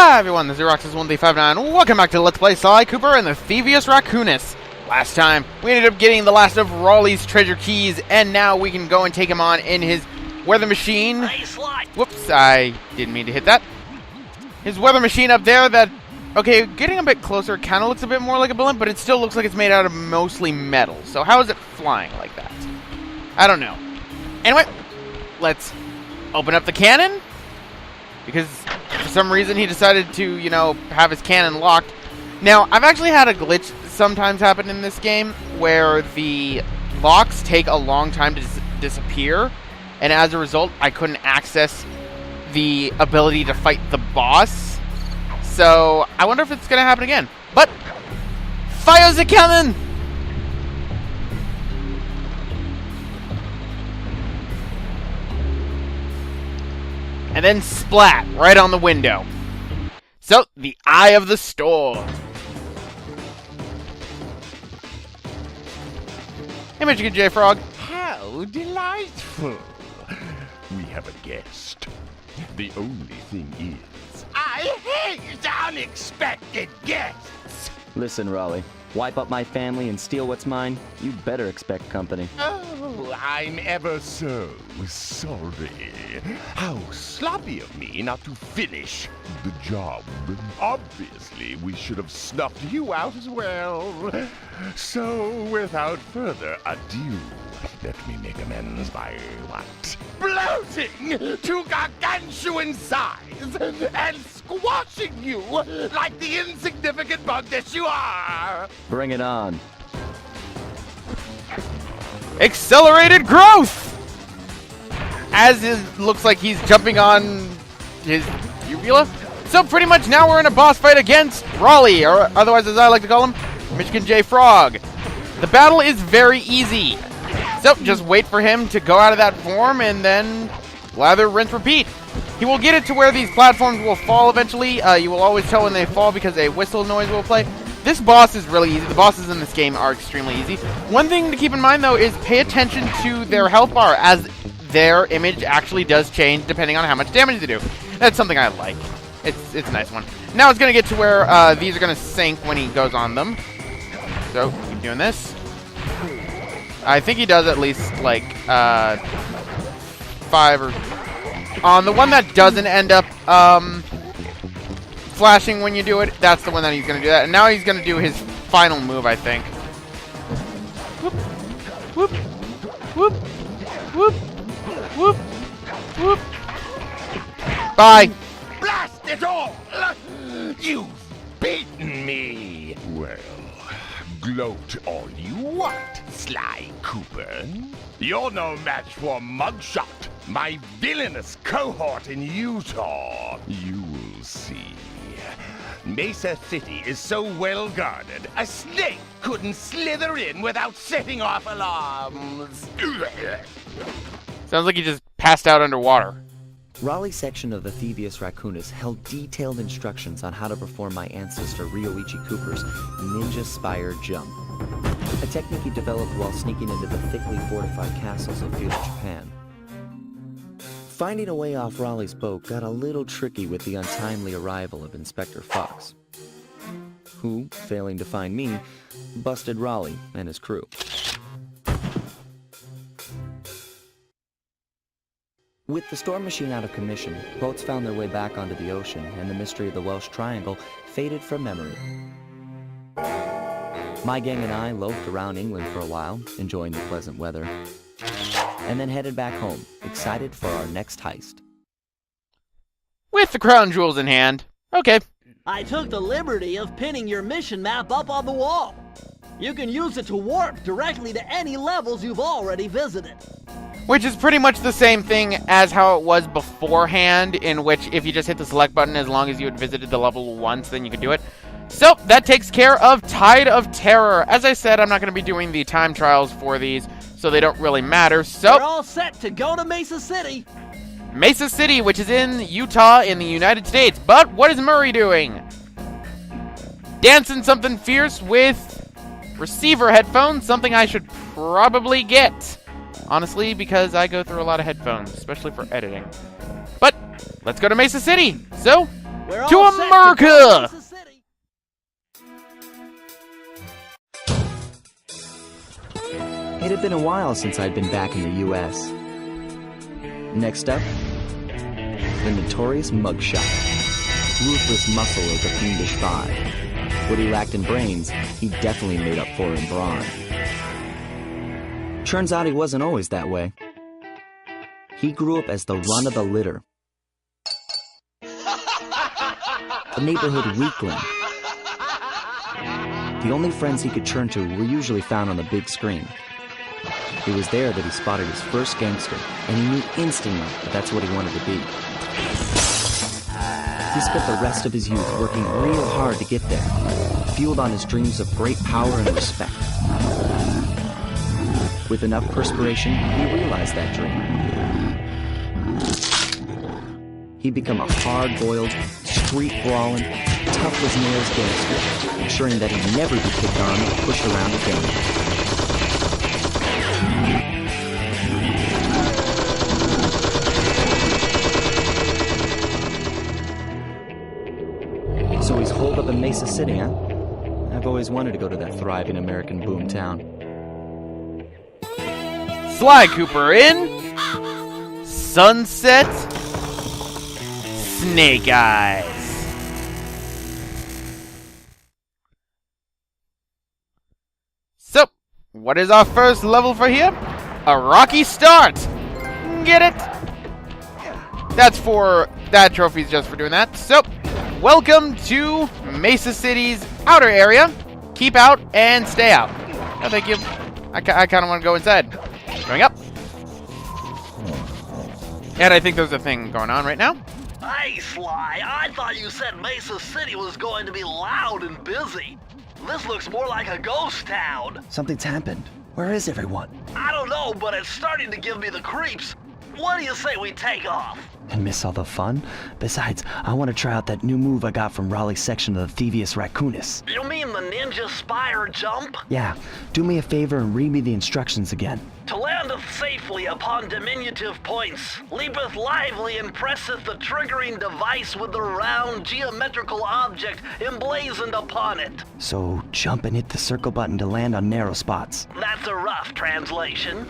Hello everyone, this is Roxas1359. Welcome back to Let's Play Sly Cooper and the Thievius Raccoonus. Last time, we ended up getting the last of Raleigh's treasure keys, and now we can go and take him on in his weather machine. Whoops, I didn't mean to hit that. His weather machine up there that, okay, getting a bit closer, it kind of looks a bit more like a balloon, but it still looks like it's made out of mostly metal. So how is it flying like that? I don't know. Anyway, let's open up the cannon, because for some reason he decided to, you know, have his cannon locked. Now, I've actually had a glitch sometimes happen in this game where the locks take a long time to disappear, and as a result, I couldn't access the ability to fight the boss. So, I wonder if it's going to happen again. But, fire the cannon! And then splat right on the window. So, the eye of the storm. Hey, Michigan J. Frog. How delightful. We have a guest. The only thing is, I hate unexpected guests. Listen, Raleigh. Wipe up my family and steal what's mine? You better expect company. Oh, I'm ever so sorry. How sloppy of me not to finish the job. Obviously, we should have snuffed you out as well. So, without further ado, let me make amends by what? Bloating to gargantuan size and squashing you like the insignificant bug that you are! Bring it on. Accelerated growth! As it looks like he's jumping on his uvula. So pretty much now we're in a boss fight against Raleigh, or otherwise as I like to call him, Michigan J. Frog. The battle is very easy. So just wait for him to go out of that form and then lather, rinse, repeat. He will get it to where these platforms will fall eventually. You will always tell when they fall because a whistle noise will play. This boss is really easy. The bosses in this game are extremely easy. One thing to keep in mind though is pay attention to their health bar, as their image actually does change depending on how much damage they do. That's something I like. It's a nice one. Now it's going to get to where these are going to sink when he goes on them. So keep doing this. I think he does at least like 5 or on the one that doesn't end up flashing when you do it. That's the one that he's going to do that. And now he's going to do his final move, I think. Whoop, whoop, whoop, whoop, whoop, whoop. Bye. Blast it all! You've beaten me! Well, gloat all you want, Sly Cooper. You're no match for Mugshot, my villainous cohort in Utah. You will see. Mesa City is so well guarded, a snake couldn't slither in without setting off alarms. Sounds like he just passed out underwater. Raleigh's section of the Thievius Raccoonus held detailed instructions on how to perform my ancestor Ryoichi Cooper's Ninja Spire Jump, a technique he developed while sneaking into the thickly fortified castles of feudal Japan. Finding a way off Raleigh's boat got a little tricky with the untimely arrival of Inspector Fox, who, failing to find me, busted Raleigh and his crew. With the storm machine out of commission, boats found their way back onto the ocean, and the mystery of the Welsh Triangle faded from memory. My gang and I loafed around England for a while, enjoying the pleasant weather, and then headed back home, excited for our next heist. With the crown jewels in hand. Okay. I took the liberty of pinning your mission map up on the wall. You can use it to warp directly to any levels you've already visited. Which is pretty much the same thing as how it was beforehand, in which if you just hit the select button, as long as you had visited the level once, then you could do it. So, that takes care of Tide of Terror. As I said, I'm not going to be doing the time trials for these, so they don't really matter. So, we're all set to go to Mesa City. Mesa City, which is in Utah in the United States. But what is Murray doing? Dancing something fierce with receiver headphones, something I should probably get. Honestly, because I go through a lot of headphones, especially for editing. But let's go to Mesa City. So, We're To all set America! go to Mesa City. It had been a while since I'd been back in the U.S. Next up, the notorious mugshot. Ruthless muscle of the fiendish five. What he lacked in brains, he definitely made up for in brawn. Turns out he wasn't always that way. He grew up as the run of the litter. A neighborhood weakling. The only friends he could turn to were usually found on the big screen. It was there that he spotted his first gangster, and he knew instantly that that's what he wanted to be. He spent the rest of his youth working real hard to get there, fueled on his dreams of great power and respect. With enough perspiration, he realized that dream. He'd become a hard-boiled, street-brawling, tough-as-nails gangster, ensuring that he'd never be kicked on or pushed around again. So he's holed up in Mesa City, huh? I've always wanted to go to that thriving American boom town. Sly Cooper in Sunset Snake Eyes. So, what is our first level for here? A rocky start. Get it? That trophy's just for doing that. So, welcome to Mesa City's outer area. Keep out and stay out. No, thank you. I kind of want to go inside. Going up. And I think there's a thing going on right now. Hey, Sly, I thought you said Mesa City was going to be loud and busy. This looks more like a ghost town. Something's happened. Where is everyone? I don't know, but it's starting to give me the creeps. What do you say we take off? And miss all the fun? Besides, I want to try out that new move I got from Raleigh's section of the Thievius Raccoonus. You mean the ninja spire jump? Yeah, do me a favor and read me the instructions again. To landeth safely upon diminutive points, leapeth lively and presseth the triggering device with the round geometrical object emblazoned upon it. So jump and hit the circle button to land on narrow spots. That's a rough translation.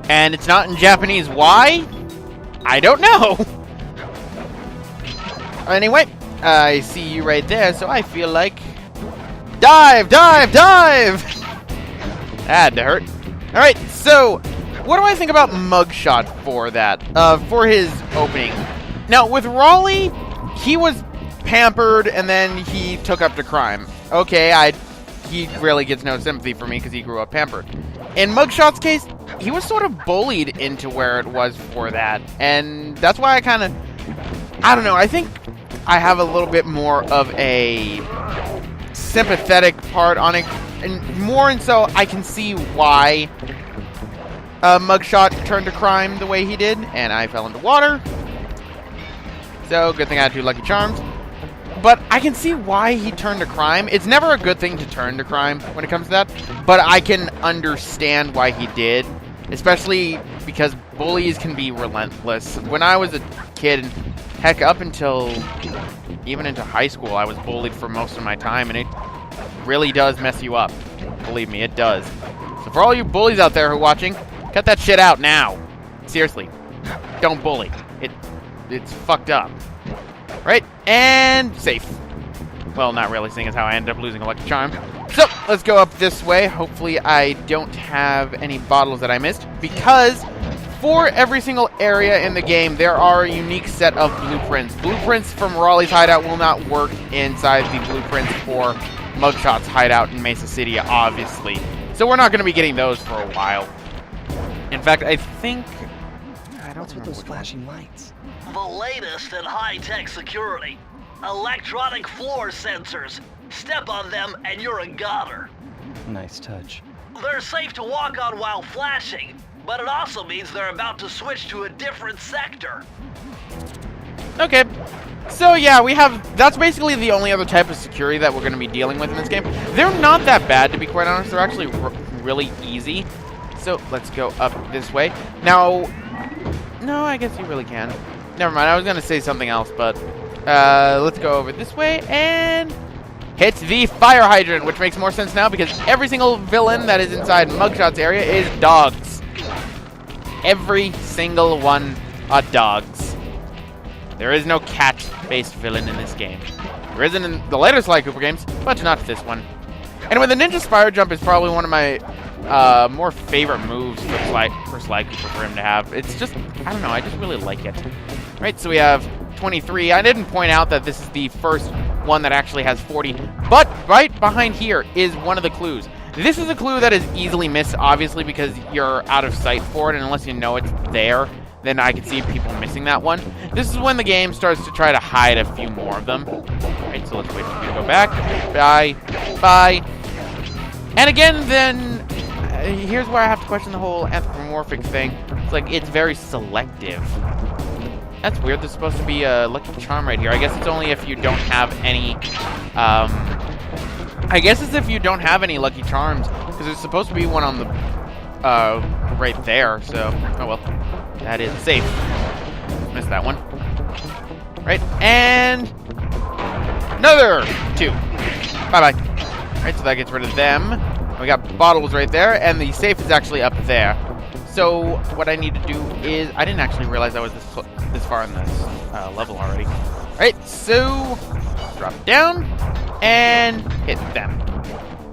And it's not in Japanese. Why? I don't know. Anyway, I see you right there, so I feel like... Dive! Dive! Dive! That had to hurt. Alright, so... What do I think about Mugshot for that? For his opening. Now, with Raleigh, he was pampered, and then he took up to crime. Okay, he really gets no sympathy for me because he grew up pampered. In Mugshot's case, he was sort of bullied into where it was for that. And that's why I kind of... I don't know, I think I have a little bit more of a sympathetic part on it. And more and so, I can see why Mugshot turned to crime the way he did. And I fell into water. So, good thing I had 2 Lucky Charms. But I can see why he turned to crime. It's never a good thing to turn to crime when it comes to that. But I can understand why he did. Especially because bullies can be relentless. When I was a kid, and heck, up until even into high school, I was bullied for most of my time. And it really does mess you up. Believe me, it does. So for all you bullies out there who are watching, cut that shit out now. Seriously. Don't bully. It's fucked up. Right? And safe. Well, not really, seeing as how I ended up losing a Lucky Charm. So, let's go up this way. Hopefully I don't have any bottles that I missed. Because for every single area in the game, there are a unique set of blueprints. Blueprints from Raleigh's hideout will not work inside the blueprints for Mugshot's hideout in Mesa City, obviously. So we're not going to be getting those for a while. In fact, I think... What's with those flashing lights? The latest in high-tech security. Electronic floor sensors. Step on them and you're a goner. Nice touch. They're safe to walk on while flashing, but it also means they're about to switch to a different sector. Okay. So yeah, that's basically the only other type of security that we're going to be dealing with in this game. They're not that bad, to be quite honest. They're actually really easy. So let's go up this way. Now, no, I guess you really can. Never mind, I was going to say something else, but Let's go over this way and hit the fire hydrant, which makes more sense now because every single villain that is inside Mugshot's area is dogs. Every single one are dogs. There is no cat-based villain in this game. There isn't in the later Sly Cooper games, but not this one. Anyway, the Ninja Spire Jump is probably one of my more favorite moves for Sly Cooper for him to have. It's just, I don't know, I just really like it. Right, so we have 23. I didn't point out that this is the first one that actually has 40, but right behind here is one of the clues. This is a clue that is easily missed, obviously, because you're out of sight for it, and unless you know it's there, then I can see people missing that one. This is when the game starts to try to hide a few more of them. Alright, so let's wait for you to go back. Bye. Bye. And again, then, here's where I have to question the whole anthropomorphic thing. It's like, it's very selective. That's weird. There's supposed to be a lucky charm right here. I guess it's only if you don't have any, I guess it's if you don't have any lucky charms, because there's supposed to be one on the, right there, so, oh well. That is safe. Missed that one. Right, and another 2. Bye-bye. Right, so that gets rid of them. We got bottles right there, and the safe is actually up there. So what I need to do is, I didn't actually realize I was this far in this level already. Right, so drop down and hit them.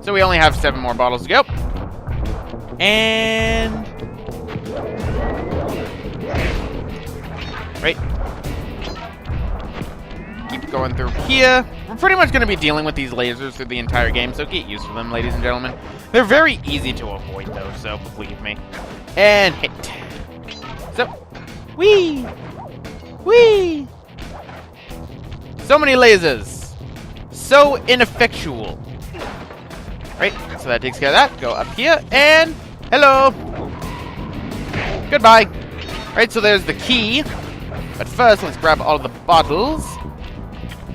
So we only have 7 more bottles to go. And right. Keep going through here. We're pretty much going to be dealing with these lasers through the entire game, so get used to them, ladies and gentlemen. They're very easy to avoid, though, so believe me. And hit. So, whee! Whee! So many lasers. So ineffectual. Right, so that takes care of that. Go up here, and hello! Goodbye. Right, so there's the key. But first, let's grab all of the bottles.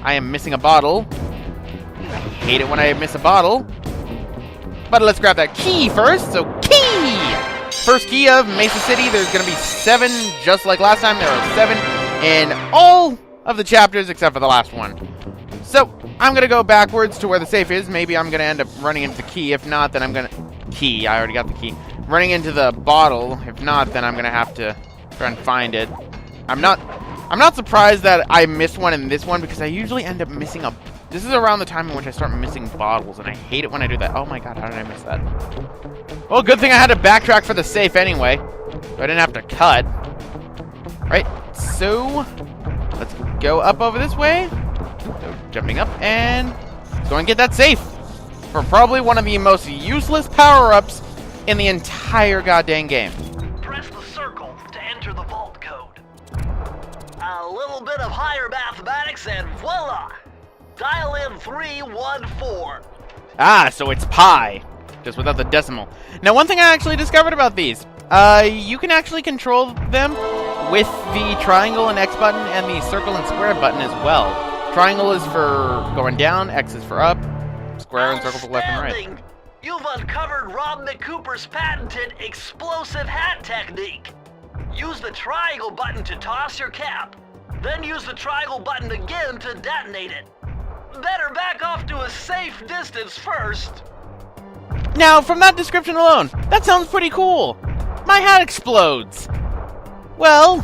I am missing a bottle. I hate it when I miss a bottle. But let's grab that key first. So, key! First key of Mesa City. There's going to be 7, just like last time. There are 7 in all of the chapters except for the last one. So, I'm going to go backwards to where the safe is. Maybe I'm going to end up running into the key. If not, then I'm going to... Key. I already got the key. Running into the bottle. If not, then I'm going to have to try and find it. I'm not surprised that I missed one in this one, because I usually end up missing a... This is around the time in which I start missing bottles, and I hate it when I do that. Oh my god, how did I miss that? Well, good thing I had to backtrack for the safe anyway, so I didn't have to cut. Right, so let's go up over this way. So, jumping up, and let's go and get that safe. For probably one of the most useless power-ups in the entire goddamn game. Press the circle to enter the vault code. A little bit of higher mathematics and voila! Dial in 314. Ah, so it's pi, just without the decimal. Now, one thing I actually discovered about these, you can actually control them with the triangle and X button and the circle and square button as well. Triangle is for going down, X is for up, square and circle for left and right. You've uncovered Rob McCooper's patented explosive hat technique. Use the triangle button to toss your cap, then use the triangle button again to detonate it. Better back off to a safe distance first. Now, from that description alone, that sounds pretty cool. My hat explodes. Well,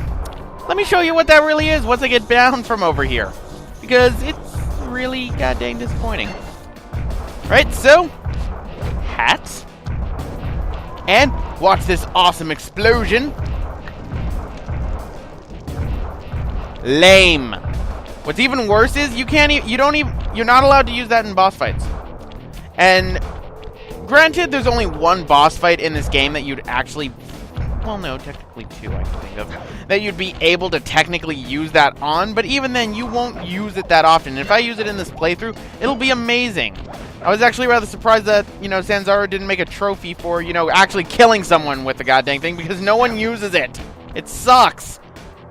let me show you what that really is once I get down from over here, because it's really goddamn disappointing. Right, so, hat, and watch this awesome explosion. Lame. What's even worse is you're not allowed to use that in boss fights. And granted, there's only one boss fight in this game that you'd actually, well, no, technically 2, I can think of, that you'd be able to technically use that on, but even then, you won't use it that often. And if I use it in this playthrough, it'll be amazing. I was actually rather surprised that, Sanzaro didn't make a trophy for, actually killing someone with the goddamn thing, because no one uses it. It sucks.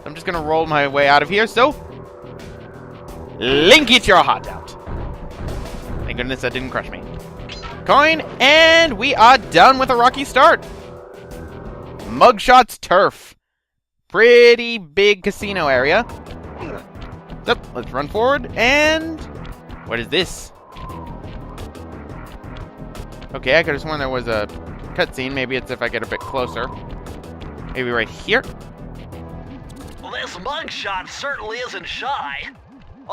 I'm just gonna roll my way out of here, so... Link, eat your heart out. Thank goodness that didn't crush me. Coin, and we are done with a rocky start. Mugshot's Turf. Pretty big casino area. So, let's run forward, and... what is this? Okay, I could have sworn there was a cutscene. Maybe it's if I get a bit closer. Maybe right here? Well, this mugshot certainly isn't shy.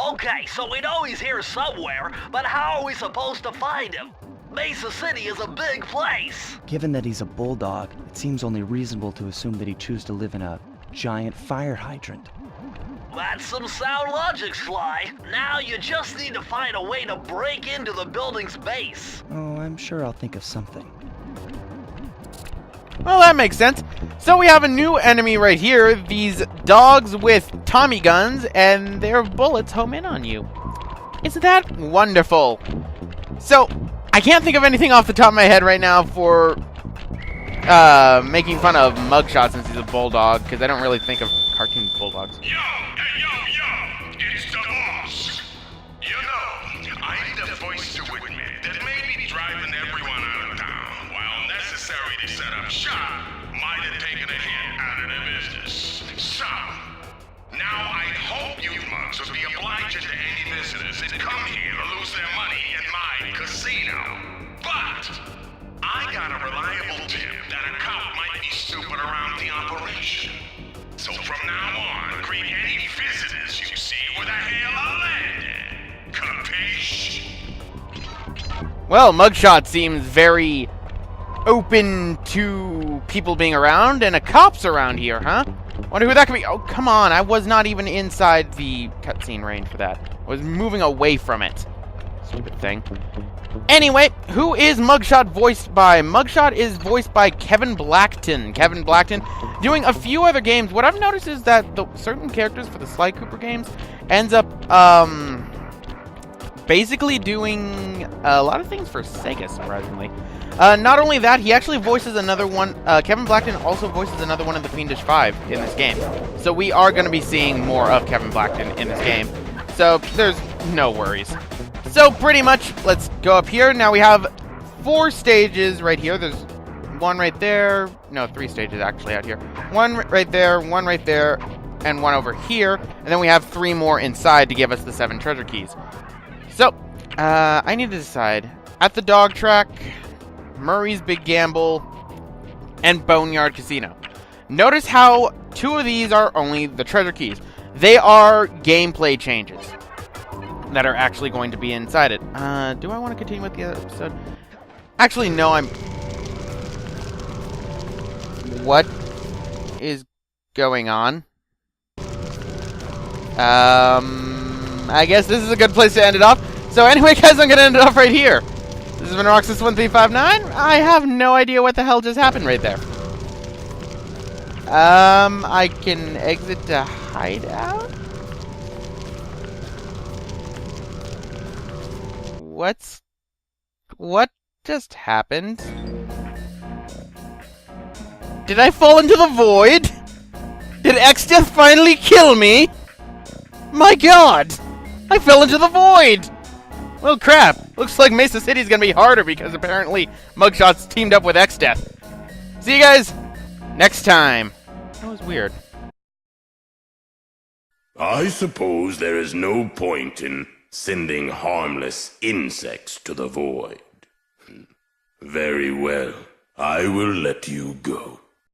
Okay, so we know he's here somewhere, but how are we supposed to find him? Mesa City is a big place. Given that he's a bulldog, it seems only reasonable to assume that he'd choose to live in a giant fire hydrant. That's some sound logic, Sly. Now you just need to find a way to break into the building's base. Oh, I'm sure I'll think of something. Well, that makes sense. So we have a new enemy right here. These dogs with Tommy guns, and their bullets home in on you. Isn't that wonderful? So, I can't think of anything off the top of my head right now for making fun of Mugshot since he's a bulldog, because I don't really think of cartoon bulldogs. Yo, it's the boss. You know, I'm the voice to admit that maybe driving everyone out of town, while necessary to set up shop, might have taken a hit out of the business. So, now I hope you mugs will be obliging to any visitors that come here to lose their money in my casino. But I got a reliable tip that a cop might be snooping around the operation. So from now on, greet any visitors you see with a hell of landing. Capiche? Well, Mugshot seems very open to people being around, and a cop's around here, huh? Wonder who that could be. Oh, come on. I was not even inside the cutscene range for that. I was moving away from it. Stupid thing. Anyway, who is Mugshot voiced by? Mugshot is voiced by Kevin Blackton. Kevin Blackton doing a few other games. What I've noticed is that the certain characters for the Sly Cooper games ends up basically doing a lot of things for Sega, surprisingly. Not only that, he actually voices another one. Kevin Blackton also voices another one of the Fiendish Five in this game. So we are going to be seeing more of Kevin Blackton in this game. So there's no worries. So pretty much, let's go up here. Now we have 4 stages right here. There's one right there. No, 3 stages actually out here. One right there, one right there, and one over here. And then we have 3 more inside to give us the 7 treasure keys. So, I need to decide. At the Dog Track, Murray's Big Gamble, and Boneyard Casino. Notice how 2 of these are only the treasure keys. They are gameplay changes that are actually going to be inside it. Do I want to continue with the other episode? Actually, no, What is going on? I guess this is a good place to end it off. So anyway, guys, I'm going to end it off right here. This has been Roxas1359. I have no idea what the hell just happened right there. I can exit to hideout? What just happened? Did I fall into the void? Did Exdeath finally kill me? My god! I fell into the void! Well, crap. Looks like Mesa City's gonna be harder because apparently Mugshot's teamed up with Exdeath. See you guys next time. That was weird. I suppose there is no point in sending harmless insects to the void. Very well. I will let you go.